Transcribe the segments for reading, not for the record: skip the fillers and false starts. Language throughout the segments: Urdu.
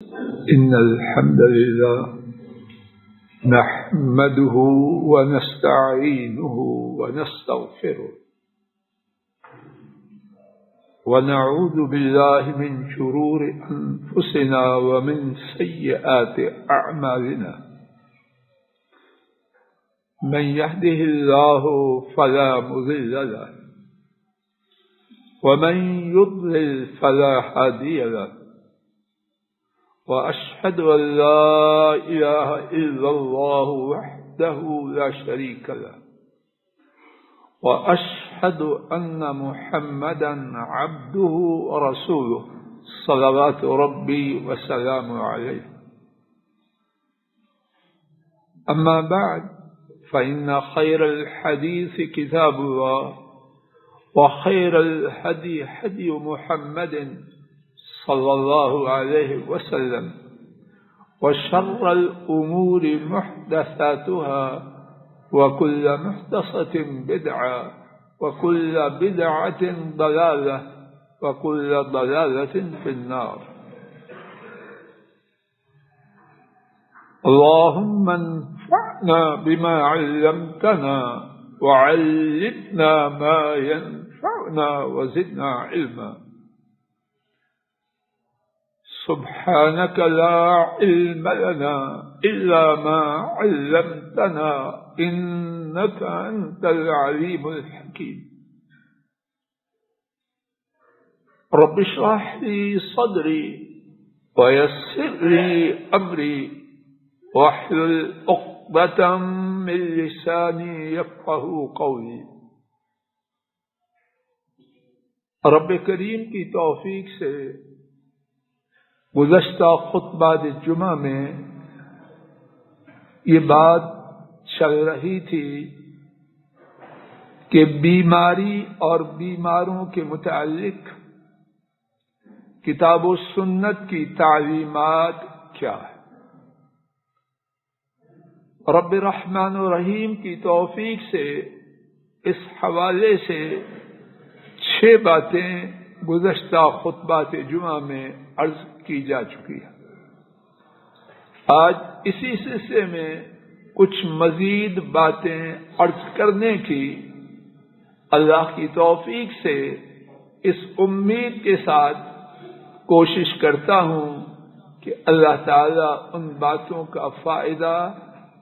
إن الحمد لله نحمده ونستعينه ونستغفره ونعوذ بالله من شرور أنفسنا ومن سيئات أعمالنا من يهده الله فلا مضل له ومن يضلل فلا هادي له وأشهد أن لا إله إلا الله وحده لا شريك له وأشهد أن محمدا عبده ورسوله صلوات ربي وسلامه عليه. أما بعد فإن خير الحديث كتاب الله وخير الهدي هدي محمد صلى الله عليه وسلم وشر الأمور محدثاتها وكل محدثة بدعة وكل بدعة ضلالة وكل ضلالة في النار. اللهم انفعنا بما علمتنا وعلمنا ما ينفعنا وزدنا علما. سبحانك لا علم لنا إلا ما علمتنا إنك أنت العليم الحكيم. رب اشرح لي صدري ويسر لي أمري واحلل عقدة من لساني يفقهوا قولي. رب کریم کی توفیق سے گزشتہ خطبہ جمعہ میں یہ بات چل رہی تھی کہ بیماری اور بیماروں کے متعلق کتاب و سنت کی تعلیمات کیا ہے. رب رحمان و رحیم کی توفیق سے اس حوالے سے 6 باتیں گزشتہ خطبات جمعہ میں عرض کی جا چکی ہے. آج اسی سلسلے میں کچھ مزید باتیں عرض کرنے کی اللہ کی توفیق سے اس امید کے ساتھ کوشش کرتا ہوں کہ اللہ تعالی ان باتوں کا فائدہ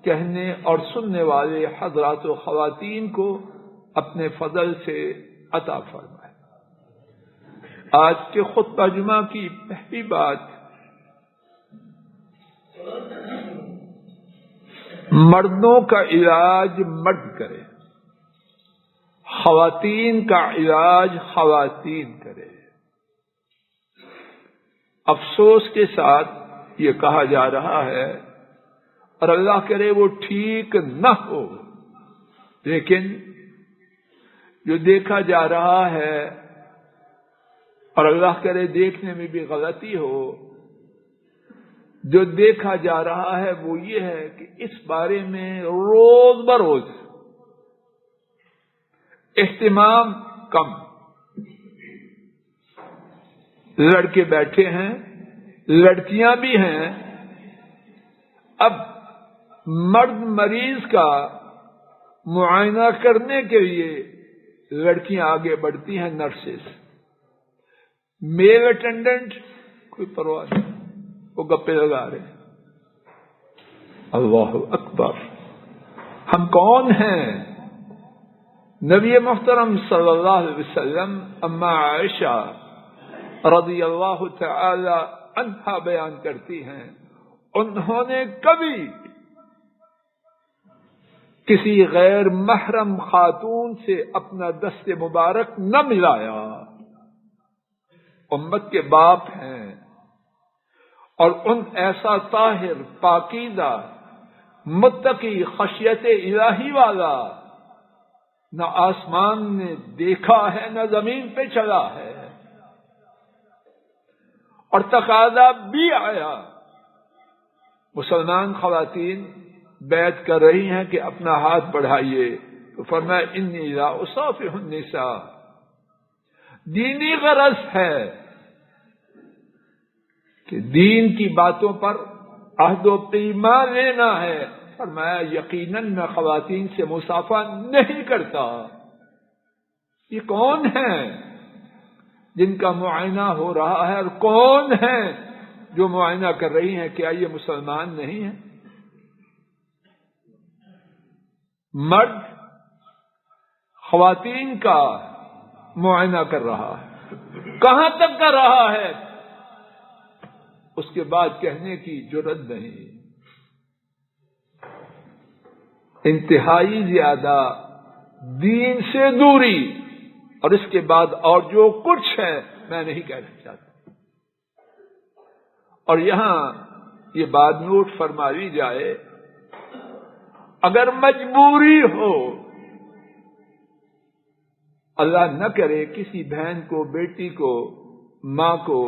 کہنے اور سننے والے حضرات و خواتین کو اپنے فضل سے عطا فرمائے. آج کے خطبہ جمعہ کی پہلی بات مردوں کا علاج مرد کرے، خواتین کا علاج خواتین کرے. افسوس کے ساتھ یہ کہا جا رہا ہے اور اللہ کرے وہ ٹھیک نہ ہو، لیکن جو دیکھا جا رہا ہے اور اللہ کرے دیکھنے میں بھی غلطی ہو، جو دیکھا جا رہا ہے وہ یہ ہے کہ اس بارے میں روز بروز اہتمام کم. لڑکے بیٹھے ہیں، لڑکیاں بھی ہیں. اب مرد مریض کا معائنہ کرنے کے لیے لڑکیاں آگے بڑھتی ہیں، نرسز. میل اٹینڈنٹ کوئی پرواہ نہیں، وہ گپے لگا رہے ہیں. اللہ اکبر. ہم کون ہیں؟ نبی محترم صلی اللہ علیہ وسلم اما عائشہ رضی اللہ تعالی عنہا بیان کرتی ہیں انہوں نے کبھی کسی غیر محرم خاتون سے اپنا دست مبارک نہ ملایا. امت کے باپ ہیں اور ان ایسا طاہر پاکیزہ متقی خشیت الہی والا نہ آسمان نے دیکھا ہے نہ زمین پہ چلا ہے. اور تقاضا بھی آیا. مسلمان خواتین بیعت کر رہی ہیں کہ اپنا ہاتھ بڑھائیے تو فرمایا انی لا اصافح النساء. دینی غرض ہے کہ دین کی باتوں پر عہد و پیمان لینا ہے، فرمایا یقیناً میں خواتین سے مصافحہ نہیں کرتا۔ یہ کون ہیں جن کا معائنہ ہو رہا ہے، اور کون ہیں جو معائنہ کر رہی ہیں؟ کیا یہ مسلمان نہیں ہیں؟ مرد خواتین کا معائنہ کر رہا ہے، کہاں تک کر رہا ہے؟ اس کے بعد کہنے کی جرأت نہیں۔ انتہائی زیادہ دین سے دوری، اور اس کے بعد اور جو کچھ ہے میں نہیں کہنا چاہتا۔ اور یہاں یہ بات نوٹ فرما لی جائے، اگر مجبوری ہو، اللہ نہ کرے کسی بہن کو، بیٹی کو، ماں کو،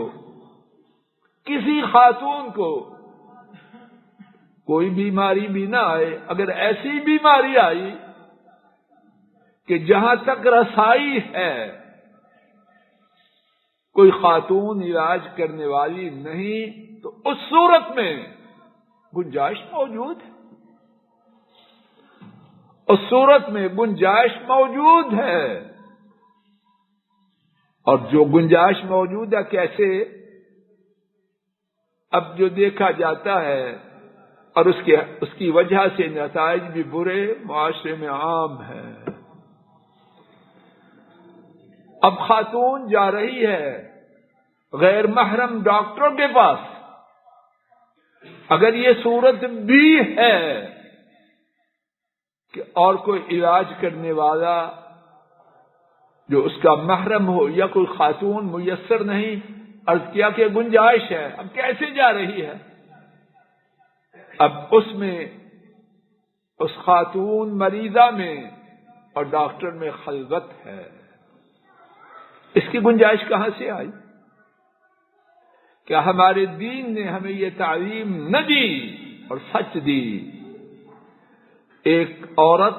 کسی خاتون کو کوئی بیماری بھی نہ آئے، اگر ایسی بیماری آئی کہ جہاں تک رسائی ہے کوئی خاتون علاج کرنے والی نہیں، تو اس صورت میں گنجائش موجود ہے، اس صورت میں گنجائش موجود ہے۔ اور جو گنجائش موجود ہے کیسے؟ اب جو دیکھا جاتا ہے اور اس کی وجہ سے نتائج بھی برے معاشرے میں عام ہیں۔ اب خاتون جا رہی ہے غیر محرم ڈاکٹروں کے پاس، اگر یہ صورت بھی ہے کہ اور کوئی علاج کرنے والا جو اس کا محرم ہو یا کوئی خاتون میسر نہیں، عرض کیا کہ گنجائش ہے، اب کیسے جا رہی ہے؟ اب اس میں اس خاتون مریضہ میں اور ڈاکٹر میں خلوت ہے، اس کی گنجائش کہاں سے آئی؟ کیا ہمارے دین نے ہمیں یہ تعلیم نہ دی اور سچ دی؟ ایک عورت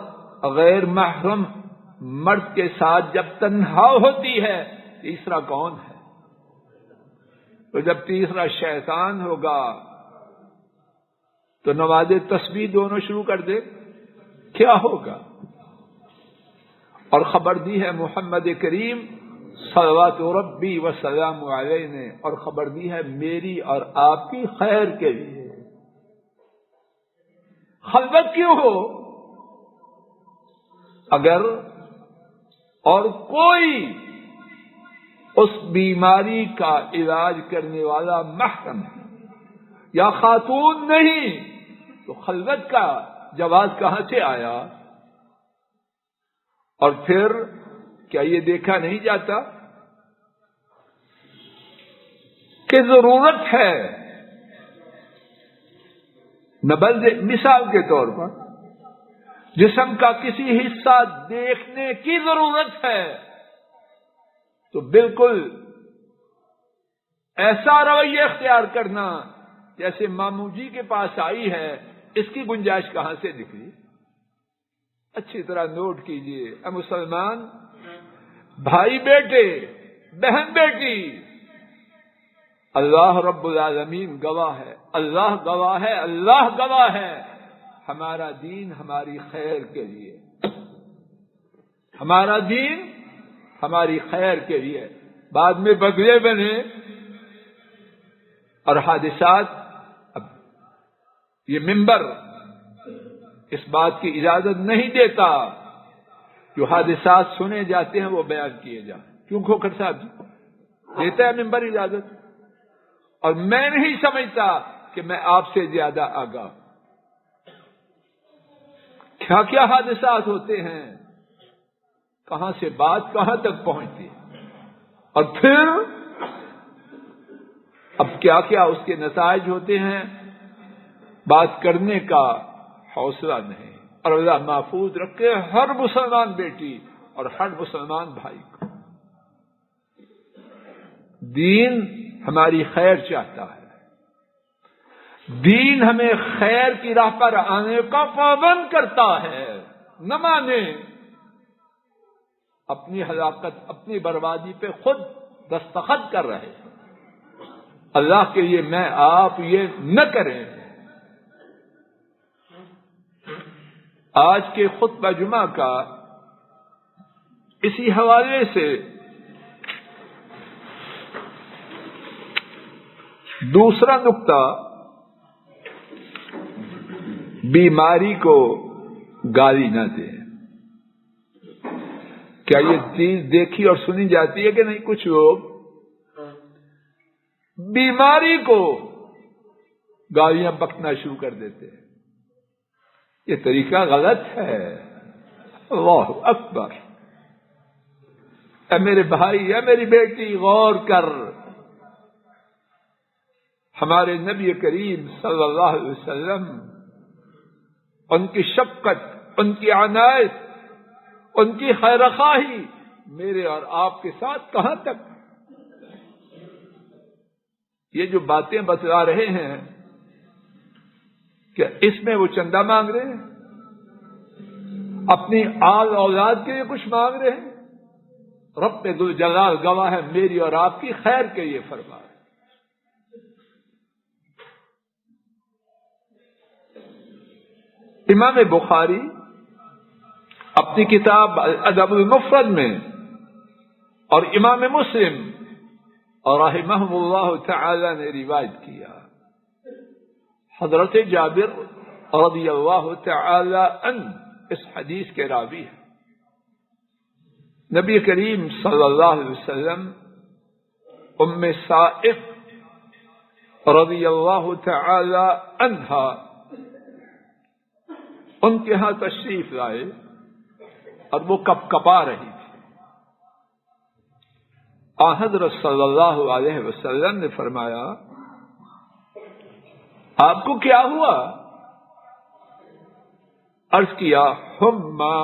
غیر محرم مرد کے ساتھ جب تنہا ہوتی ہے، تیسرا کون ہے؟ تو جب تیسرا شیطان ہوگا تو نماز تسبیح دونوں شروع کر دے، کیا ہوگا؟ اور خبر دی ہے محمد کریم صلوات ربی وسلام علیہ نے، اور خبر دی ہے میری اور آپ کی خیر کے لیے۔ خلوت کیوں ہو؟ اگر اور کوئی اس بیماری کا علاج کرنے والا محرم ہے یا خاتون نہیں، تو خلوت کا جواز کہاں سے آیا؟ اور پھر کیا یہ دیکھا نہیں جاتا کہ ضرورت ہے؟ مثال کے طور پر جسم کا کسی حصہ دیکھنے کی ضرورت ہے، تو بالکل ایسا رویہ اختیار کرنا جیسے ماموں جی کے پاس آئی ہے، اس کی گنجائش کہاں سے نکلی؟ اچھی طرح نوٹ کیجئے، اے مسلمان بھائی بیٹے، بہن بیٹی، اللہ رب العالمین گواہ ہے، اللہ گواہ ہے، اللہ گواہ ہے، ہمارا دین ہماری خیر کے لیے، ہمارا دین ہماری خیر کے لیے۔ بعد میں بدلے بنے اور حادثات، اب یہ منبر اس بات کی اجازت نہیں دیتا جو حادثات سنے جاتے ہیں وہ بیان کیے جائیں۔ کیوں کھوکھر صاحب جی دیتا ہے منبر اجازت؟ اور میں نہیں سمجھتا کہ میں آپ سے زیادہ آگاہ۔ کیا کیا حادثات ہوتے ہیں، کہاں سے بات کہاں تک پہنچتی ہے، اور پھر اب کیا کیا اس کے نتائج ہوتے ہیں، بات کرنے کا حوصلہ نہیں۔ اور اللہ محفوظ رکھے ہر مسلمان بیٹی اور ہر مسلمان بھائی کو۔ دین ہماری خیر چاہتا ہے، دین ہمیں خیر کی راہ پر آنے کا پابند کرتا ہے، نہ مانے، اپنی ہلاکت، اپنی بربادی پہ خود دستخط کر رہے ہیں۔ اللہ کے لیے میں آپ یہ نہ کریں. آج کے خطبہ جمعہ کا اسی حوالے سے دوسرا نقطہ، بیماری کو گالی نہ دیں. کیا یہ چیز دیکھی اور سنی جاتی ہے کہ نہیں؟ کچھ لوگ بیماری کو گالیاں بکنا شروع کر دیتے ہیں. یہ طریقہ غلط ہے. اللہ اکبر. اے میرے بھائی، اے میری بیٹی، غور کر. ہمارے نبی کریم صلی اللہ علیہ وسلم، ان کی شفقت، ان کی عنایت، ان کی خیرخواہی میرے اور آپ کے ساتھ کہاں تک. یہ جو باتیں بتلا رہے ہیں، کیا اس میں وہ چندہ مانگ رہے ہیں؟ اپنی آل اولاد کے لیے کچھ مانگ رہے ہیں؟ رب ذوالجلال گواہ ہے، میری اور آپ کی خیر کے لیے فرما ہے. امام بخاری اپنی کتاب الادب المفرد میں اور امام مسلم اور رحمہم اللہ تعالی نے روایت کیا، حضرت جابر رضی اللہ تعالی عنہ اس حدیث کے راوی ہیں. نبی کریم صلی اللہ علیہ وسلم ام سائب رضی اللہ تعالی عنہا ان کے ہاں تشریف لائے اور وہ کپ کپا رہی تھی. حضرت صلی اللہ علیہ وسلم نے فرمایا، آپ کو کیا ہوا؟ عرض کیا، حما،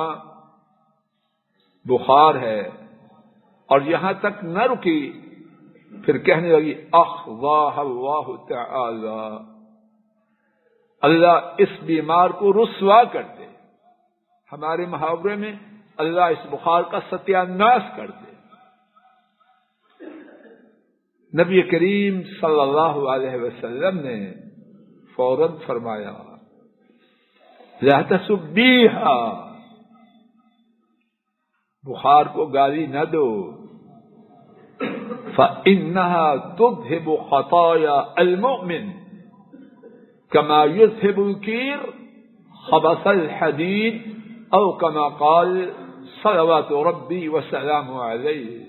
بخار ہے. اور یہاں تک نہ رکی، پھر کہنے لگی، اخزاہ اللہ تعالی، اللہ اس بیمار کو رسوا کر دے. ہمارے محاورے میں اللہ اس بخار کا ستیاناش کر دے. نبی کریم صلی اللہ علیہ وسلم نے فوراً فرمایا، لا تسبیہا، بخار کو گالی نہ دو، فإنها تذهب خطايا المؤمن كما يذهب الكير خبث الحديد او كما قال صلوات ربي وسلامه عليه.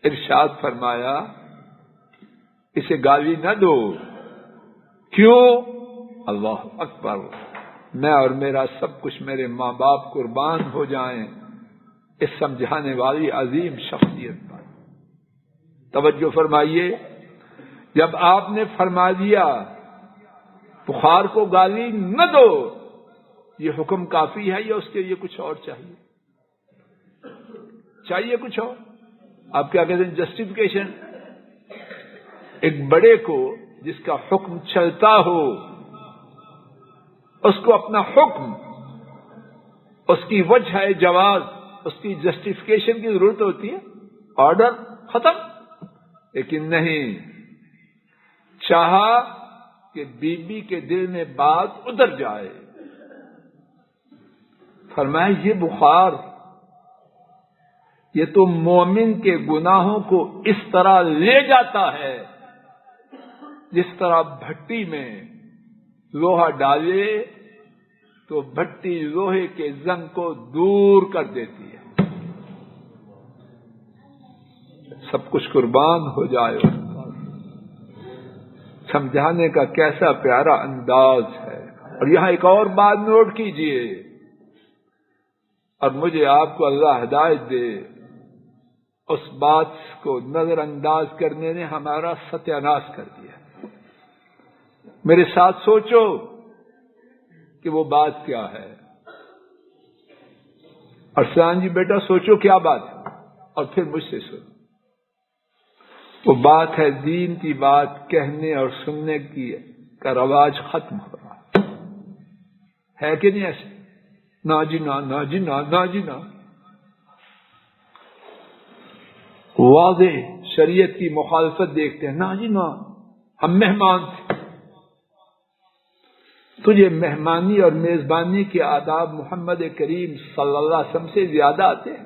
ارشاد فرمایا، اسے گالی نہ دو. کیوں؟ اللہ اکبر. میں اور میرا سب کچھ، میرے ماں باپ قربان ہو جائیں اس سمجھانے والی عظیم شخصیت پر. توجہ فرمائیے، جب آپ نے فرما دیا بخار کو گالی نہ دو، یہ حکم کافی ہے یا اس کے لیے کچھ اور چاہیے؟ چاہیے کچھ اور. آپ کیا کہتے ہیں؟ جسٹیفیکیشن. ایک بڑے کو جس کا حکم چلتا ہو، اس کو اپنا حکم، اس کی وجہ جواز، اس کی جسٹیفیکیشن کی ضرورت ہوتی ہے. آرڈر ختم. لیکن نہیں، چاہا کہ بی بی کے دل میں بات اتر جائے. فرمایا، یہ بخار، یہ تو مومن کے گناہوں کو اس طرح لے جاتا ہے جس طرح بھٹی میں لوہا ڈالے تو بھٹی لوہے کے زنگ کو دور کر دیتی ہے. سب کچھ قربان ہو جائے. سمجھانے کا کیسا پیارا انداز ہے. اور یہاں ایک اور بات نوٹ کیجئے، اور مجھے آپ کو اللہ ہدایت دے، اس بات کو نظر انداز کرنے نے ہمارا ستیاناش کر دیا. میرے ساتھ سوچو کہ وہ بات کیا ہے. ارسلان جی بیٹا سوچو کیا بات ہے، اور پھر مجھ سے سنو. وہ بات ہے دین کی بات کہنے اور سننے کی کا رواج ختم ہو رہا ہے کہ نہیں ایسے؟ نا جی نا، نا جی نا، نا جی نا. واضح شریعت کی مخالفت دیکھتے ہیں، نہ جی نہ، ہم مہمان تھے. تجھے مہمانی اور میزبانی کے آداب محمد کریم صلی اللہ علیہ وسلم سے زیادہ آتے ہیں؟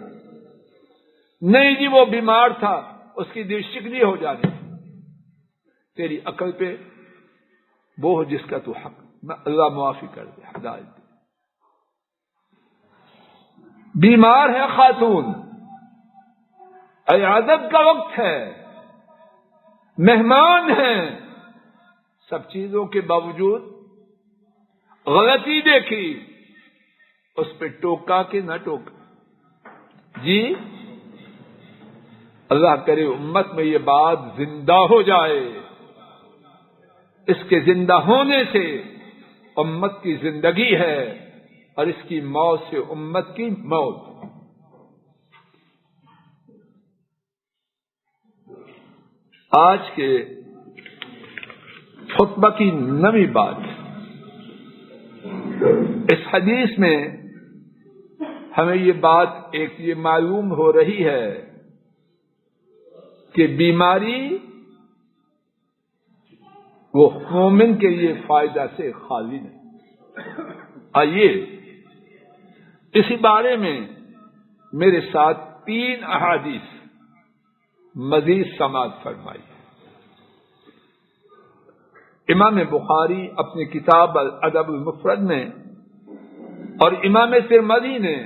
نہیں جی وہ بیمار تھا، اس کی دل شکنی ہو جانی. تیری عقل پہ وہ جس کا تو حق، اللہ معافی کر دے، ہدایت دے. بیمار ہے خاتون، عیادت کا وقت ہے، مہمان ہیں، سب چیزوں کے باوجود غلطی دیکھی، اس پہ ٹوکا کہ نہ ٹوکا؟ جی اللہ کرے امت میں یہ بات زندہ ہو جائے. اس کے زندہ ہونے سے امت کی زندگی ہے، اور اس کی موت سے امت کی موت. آج کے خطبہ کی نئی بات، اس حدیث میں ہمیں یہ بات یہ معلوم ہو رہی ہے کہ بیماری وہ مومن کے لیے فائدہ سے خالی نہیں. آئیے اسی بارے میں میرے ساتھ 3 احادیث مزید سماعت فرمائی. امام بخاری اپنی کتاب الادب المفرد میں اور امام ترمذی نے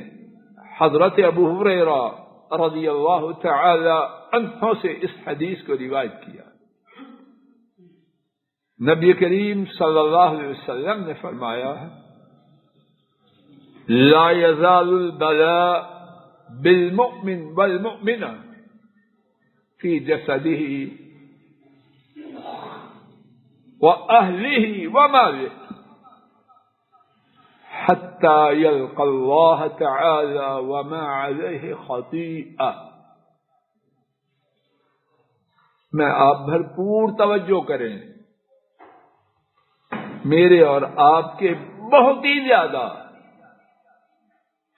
حضرت ابو ہریرہ رضی اللہ تعالی عنہ سے اس حدیث کو روایت کیا. نبی کریم صلی اللہ علیہ وسلم نے فرمایا لا يزال البلاء بالمؤمن والمؤمنة في جسده وأهله وماله حتى يلقى الله تعالى وما عليه خطيئة. میں آپ بھرپور توجہ کریں، میرے اور آپ کے بہت ہی زیادہ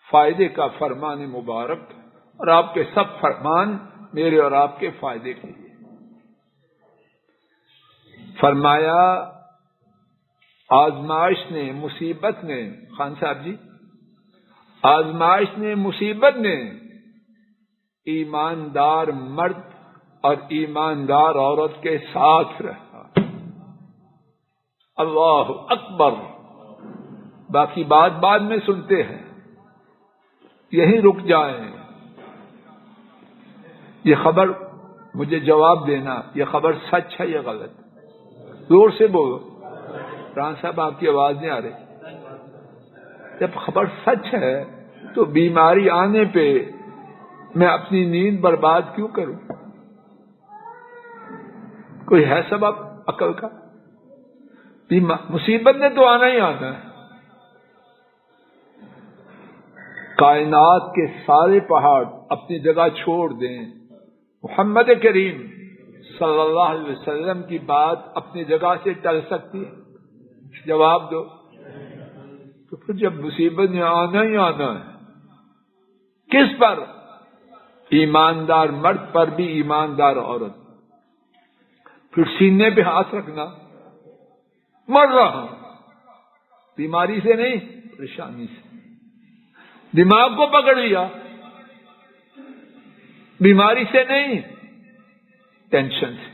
فائدے کا فرمان مبارک، اور آپ کے سب فرمان میرے اور آپ کے فائدے کے لیے. فرمایا آزمائش نے، مصیبت نے، خان صاحب جی، آزمائش نے، مصیبت نے ایماندار مرد اور ایماندار عورت کے ساتھ رہا. اللہ اکبر. باقی بات بعد میں سنتے ہیں، یہیں رک جائیں. یہ خبر مجھے جواب دینا، یہ خبر سچ ہے یا غلط؟ زور سے بولو. ران صاحب آپ کی آواز نہیں آ رہی. جب خبر سچ ہے تو بیماری آنے پہ میں اپنی نیند برباد کیوں کروں؟ کوئی ہے سبب عقل کا؟ مصیبت نے تو آنا ہی آنا ہے. کائنات کے سارے پہاڑ اپنی جگہ چھوڑ دیں، محمد کریم صلی اللہ علیہ وسلم کی بات اپنی جگہ سے ٹل سکتی ہے؟ جواب دو. تو پھر جب مصیبت نے آنا ہی آنا ہے، کس پر؟ ایماندار مرد پر بھی ایماندار عورت. پھر سینے پہ ہاتھ رکھنا، مر رہا ہوں، بیماری سے نہیں، پریشانی سے. دماغ کو پکڑ لیا، بیماری سے نہیں، ٹینشن سے.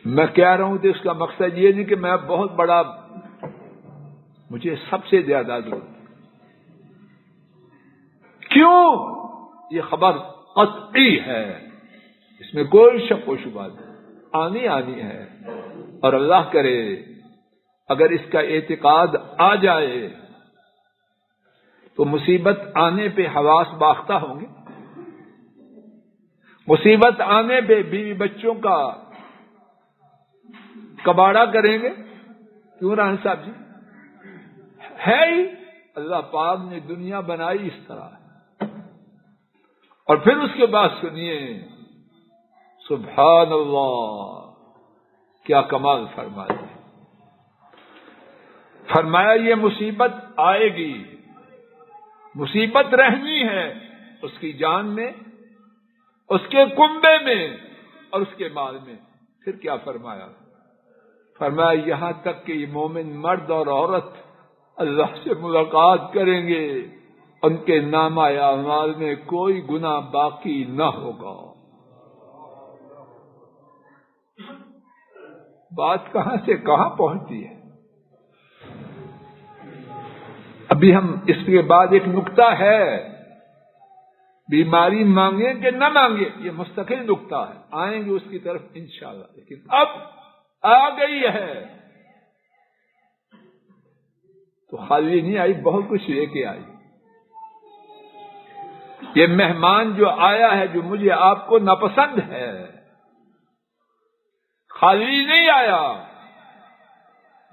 میں کہہ رہا ہوں تو اس کا مقصد یہ نہیں کہ میں بہت بڑا، مجھے سب سے زیادہ ضرورت. کیوں؟ یہ خبر قطعی ہے، اس میں کوئی شک و شبہ نہیں، آنی ہے. اور اللہ کرے اگر اس کا اعتقاد آ جائے تو مصیبت آنے پہ حواس باختہ ہوں گے، مصیبت آنے پہ بیوی بچوں کا کباڑا کریں گے. کیوں ران صاحب جی؟ ہے ہی اللہ پاک نے دنیا بنائی اس طرح. اور پھر اس کے بعد سنیے، سبحان اللہ، کیا کمال فرمایا. فرمایا یہ مصیبت آئے گی، مصیبت رہنی ہے اس کی جان میں، اس کے کنبے میں اور اس کے مال میں. پھر کیا فرمایا؟ فرمایا یہاں تک کہ یہ مومن مرد اور عورت اللہ سے ملاقات کریں گے ان کے نامہ اعمال میں کوئی گناہ باقی نہ ہوگا. بات کہاں سے کہاں پہنچتی ہے. ابھی ہم اس کے بعد ایک نقطہ ہے، بیماری مانگیں کہ نہ مانگیں یہ مستقل نقطہ ہے، آئیں گے اس کی طرف انشاءاللہ. لیکن اب آ گئی ہے تو خالی نہیں آئی، بہت کچھ لے کے آئی. یہ مہمان جو آیا ہے جو مجھے آپ کو ناپسند ہے، خالی نہیں آیا،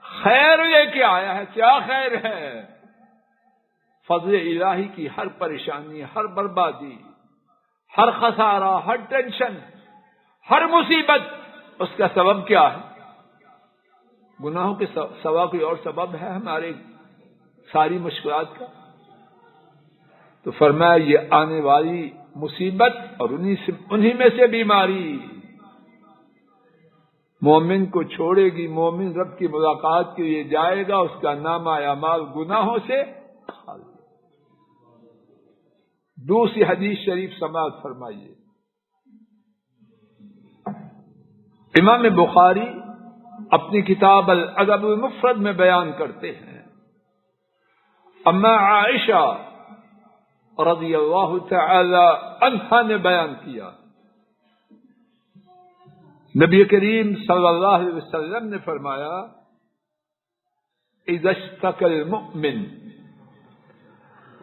خیر لے کے آیا ہے. کیا خیر ہے؟ فضل الہی کی ہر پریشانی، ہر بربادی، ہر خسارہ، ہر ٹینشن، ہر مصیبت، اس کا سبب کیا ہے؟ گناہوں کے سوا کوئی اور سبب ہے ہمارے ساری مشکلات کا؟ تو فرمایا یہ آنے والی مصیبت اور انہی میں سے بیماری مومن کو چھوڑے گی. مومن رب کی ملاقات کے لیے جائے گا، اس کا نامہ اعمال گناہوں سے خالی. دوسری حدیث شریف سماعت فرمائیے. امام بخاری اپنی کتاب الادب المفرد میں بیان کرتے ہیں، اما عائشہ رضی اللہ تعالی عنہا نے بیان کیا، نبی کریم صلی اللہ علیہ وسلم نے فرمایا اذا اشتكى المؤمن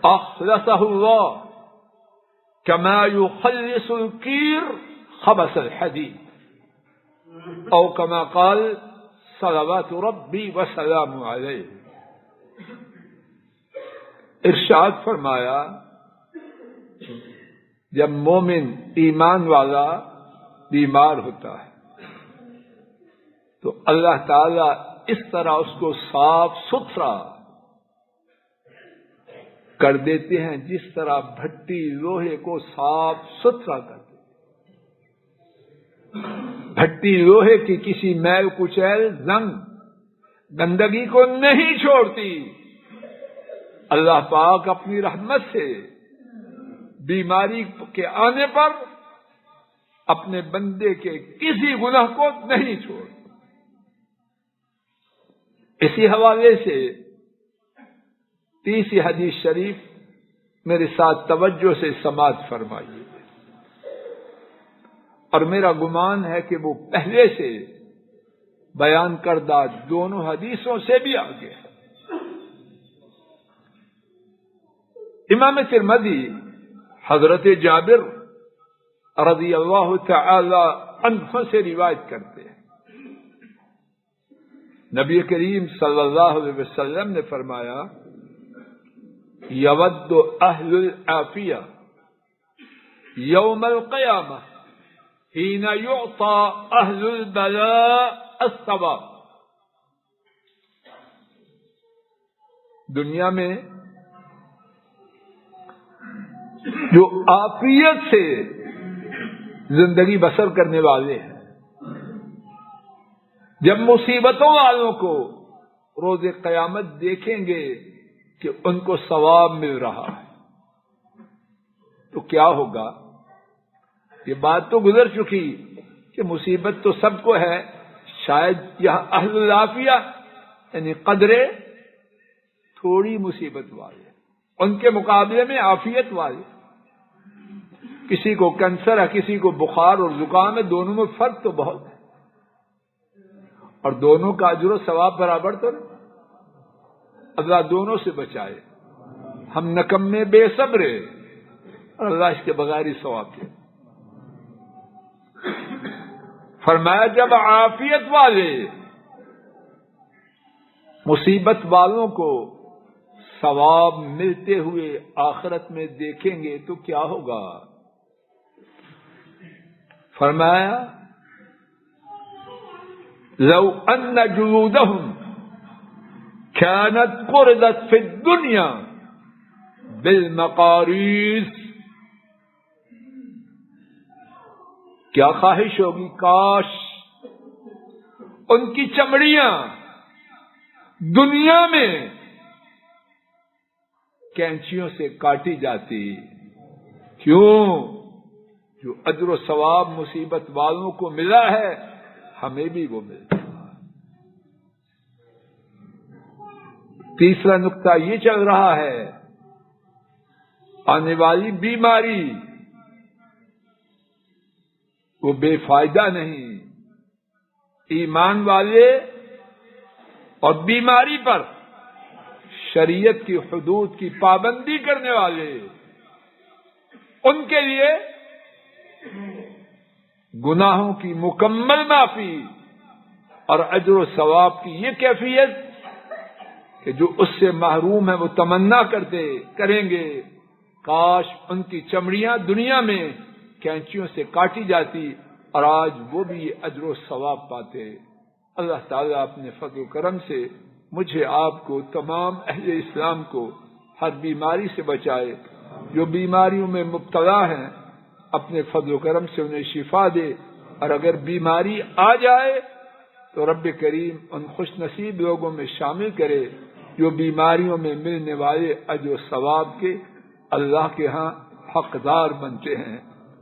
اخلصه الله كما يخلص الكير خبث الحديد او كما قال صلوات ربي وسلامه عليه. ارشاد فرمایا جب مومن ایمان والا بیمار ہوتا ہے تو اللہ تعالی اس طرح اس کو صاف ستھرا کر دیتے ہیں جس طرح بھٹی لوہے کو صاف ستھرا کر دیتے. بھٹی لوہے کی کسی میل کچیل زنگ گندگی کو نہیں چھوڑتی. اللہ پاک اپنی رحمت سے بیماری کے آنے پر اپنے بندے کے کسی گناہ کو نہیں چھوڑ. اسی حوالے سے تیسری حدیث شریف میرے ساتھ توجہ سے سماعت فرمائیے، اور میرا گمان ہے کہ وہ پہلے سے بیان کردہ دونوں حدیثوں سے بھی آگے ہے. امام ترمذی حضرت جابر رضی اللہ تعالی عنہ سے روایت کرتے ہیں، نبی کریم صلی اللہ علیہ وسلم نے فرمایا یود اہل العافیہ یوم القیامہ حین یعطى اہل البلاء الثواب. دنیا میں جو عافیت سے زندگی بسر کرنے والے ہیں، جب مصیبتوں والوں کو روز قیامت دیکھیں گے کہ ان کو ثواب مل رہا ہے تو کیا ہوگا؟ یہ بات تو گزر چکی کہ مصیبت تو سب کو ہے، شاید یہاں اہل العافیہ یعنی قدرے تھوڑی مصیبت والے، ان کے مقابلے میں عافیت والے. کسی کو کینسر ہے، کسی کو بخار اور زکام ہے، دونوں میں فرق تو بہت ہے، اور دونوں کا اجر و ثواب برابر تو نہیں. اللہ دونوں سے بچائے. ہم نکمے بے صبرے اور اللہ اس کے بغیر ہی ثواب دے. فرمایا جب عافیت والے مصیبت والوں کو ثواب ملتے ہوئے آخرت میں دیکھیں گے تو کیا ہوگا؟ فرمایا لو ان جلودهم كانت قرضت في الدنيا بالمقاريض کیا خواہش ہوگی کاش ان کی چمڑیاں دنیا میں کینچیوں سے کاٹی جاتی. کیوں؟ جو اجر و ثواب مصیبت والوں کو ملا ہے ہمیں بھی وہ ملتا. تیسرا نقطہ یہ چل رہا ہے، آنے والی بیماری وہ بے فائدہ نہیں. ایمان والے اور بیماری پر شریعت کی حدود کی پابندی کرنے والے، ان کے لیے گناہوں کی مکمل معافی اور اجر و ثواب کی یہ کیفیت کہ جو اس سے محروم ہیں وہ تمنا کریں گے کاش ان کی چمڑیاں دنیا میں کینچیوں سے کاٹی جاتی اور آج وہ بھی اجر و ثواب پاتے. اللہ تعالیٰ اپنے فضل و کرم سے مجھے آپ کو تمام اہل اسلام کو ہر بیماری سے بچائے. جو بیماریوں میں مبتلا ہیں اپنے فضل و کرم سے انہیں شفا دے، اور اگر بیماری آ جائے تو رب کریم ان خوش نصیب لوگوں میں شامل کرے جو بیماریوں میں ملنے والے اجر و ثواب کے اللہ کے ہاں حقدار بنتے ہیں.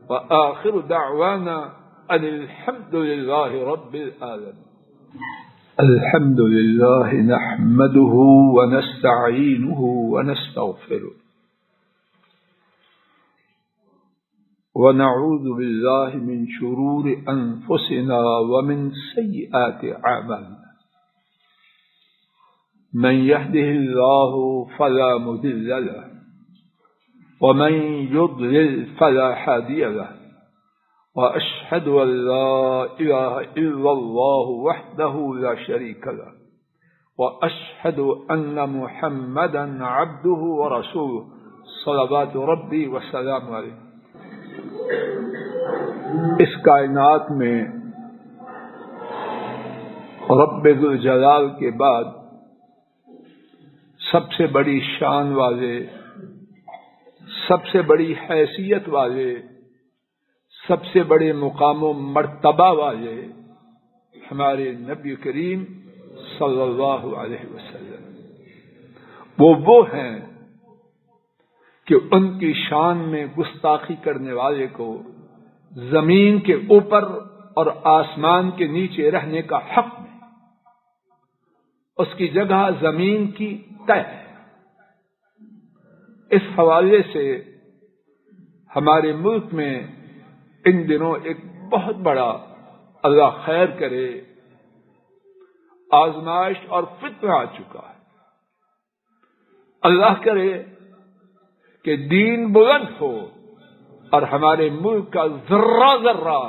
وآخر دعوانا ان الحمد للہ رب العالمین. الحمد للہ نحمده ونستعینه ونستغفره ونعوذ باللہ من شرور انفسنا ومن سیئات اعمالنا. من يهده الله فلا مضل له ومن يضلل فلا هادي له وأشهد أن لا إله إلا الله وحده لا شريك له وأشهد أن محمدا عبده ورسوله صلوات ربي وسلام عليه. اس کائنات میں رب ذوالجلال کے بعد سب سے بڑی شان والے، سب سے بڑی حیثیت والے، سب سے بڑے مقام و مرتبہ والے ہمارے نبی کریم صلی اللہ علیہ وسلم وہ ہیں کہ ان کی شان میں گستاخی کرنے والے کو زمین کے اوپر اور آسمان کے نیچے رہنے کا حق نہیں. اس کی جگہ زمین کی طے ہے. اس حوالے سے ہمارے ملک میں ان دنوں ایک بہت بڑا، اللہ خیر کرے، آزمائش اور فتنہ آ چکا ہے. اللہ کرے کہ دین بلند ہو اور ہمارے ملک کا ذرہ ذرہ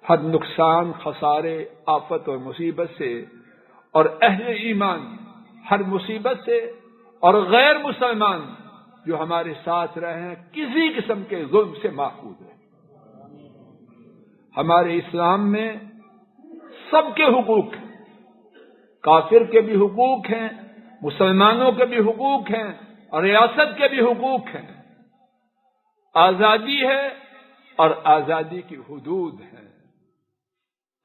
ہر نقصان، خسارے، آفت اور مصیبت سے، اور اہل ایمان ہر مصیبت سے، اور غیر مسلمان جو ہمارے ساتھ رہے ہیں کسی قسم کے ظلم سے محفوظ ہے. ہمارے اسلام میں سب کے حقوق ہیں، کافر کے بھی حقوق ہیں، مسلمانوں کے بھی حقوق ہیں، اور ریاست کے بھی حقوق ہیں. آزادی ہے اور آزادی کی حدود ہیں.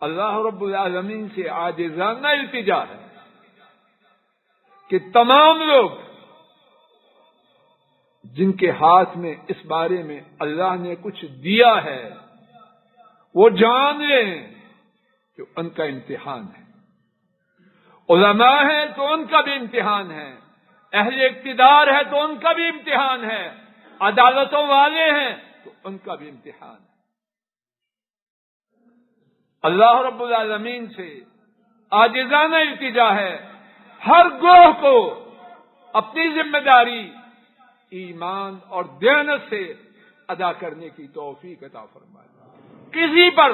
اللہ رب العالمین سے عاجزانہ التجا ہے کہ تمام لوگ جن کے ہاتھ میں اس بارے میں اللہ نے کچھ دیا ہے وہ جان لیں کہ ان کا امتحان ہے. علماء ہیں تو ان کا بھی امتحان ہے، اہل اقتدار ہے تو ان کا بھی امتحان ہے، عدالتوں والے ہیں تو ان کا بھی امتحان ہے. اللہ رب العالمین سے عاجزانہ التجا ہے ہر گروہ کو اپنی ذمہ داری ایمان اور دیانت سے ادا کرنے کی توفیق عطا فرمائے. کسی پر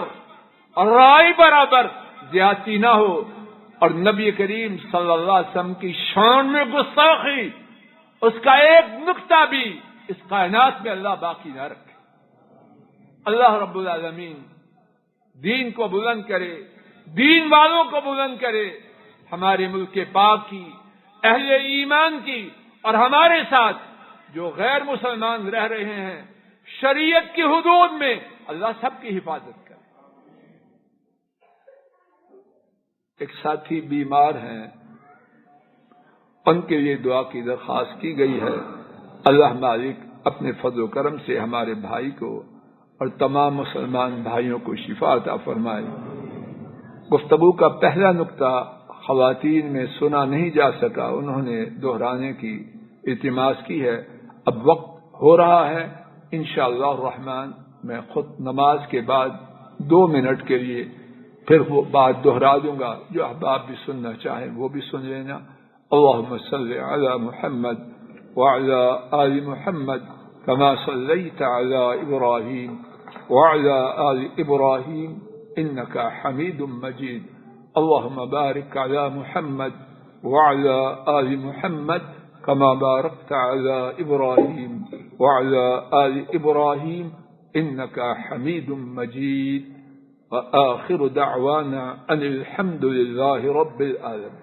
رائے برابر زیادتی نہ ہو، اور نبی کریم صلی اللہ علیہ وسلم کی شان میں گستاخی، اس کا ایک نقطہ بھی اس کائنات میں اللہ باقی نہ رکھے. اللہ رب العالمین دین کو بلند کرے، دین والوں کو بلند کرے، ہمارے ملک پاک کی، اہل ایمان کی، اور ہمارے ساتھ جو غیر مسلمان رہ رہے ہیں شریعت کی حدود میں اللہ سب کی حفاظت کرے۔ ایک ساتھی بیمار ہیں، ان کے لیے دعا کی درخواست کی گئی ہے۔ اللہ مالک اپنے فضل و کرم سے ہمارے بھائی کو اور تمام مسلمان بھائیوں کو شفا عطا فرمائے۔ گفتگو کا پہلا نقطہ خواتین میں سنا نہیں جا سکا، انہوں نے دہرانے کی التماس کی ہے۔ اب وقت ہو رہا ہے، انشاءاللہ الرحمن میں خود نماز کے بعد 2 منٹ کے لیے پھر وہ بات دہرا دوں گا، جو احباب بھی سننا چاہیں وہ بھی سن لینا۔ اللہم صلی علی محمد وعلی آل محمد کما صلیت علی ابراہیم وعلی آل ابراہیم انک حمید مجید۔ اللہم بارک علی محمد وعلی آل محمد کما بارکت علی ابراہیم وعلی آل ابراہیم انک حمید مجید۔ وآخر دعوانا ان الحمد للہ رب العالمین۔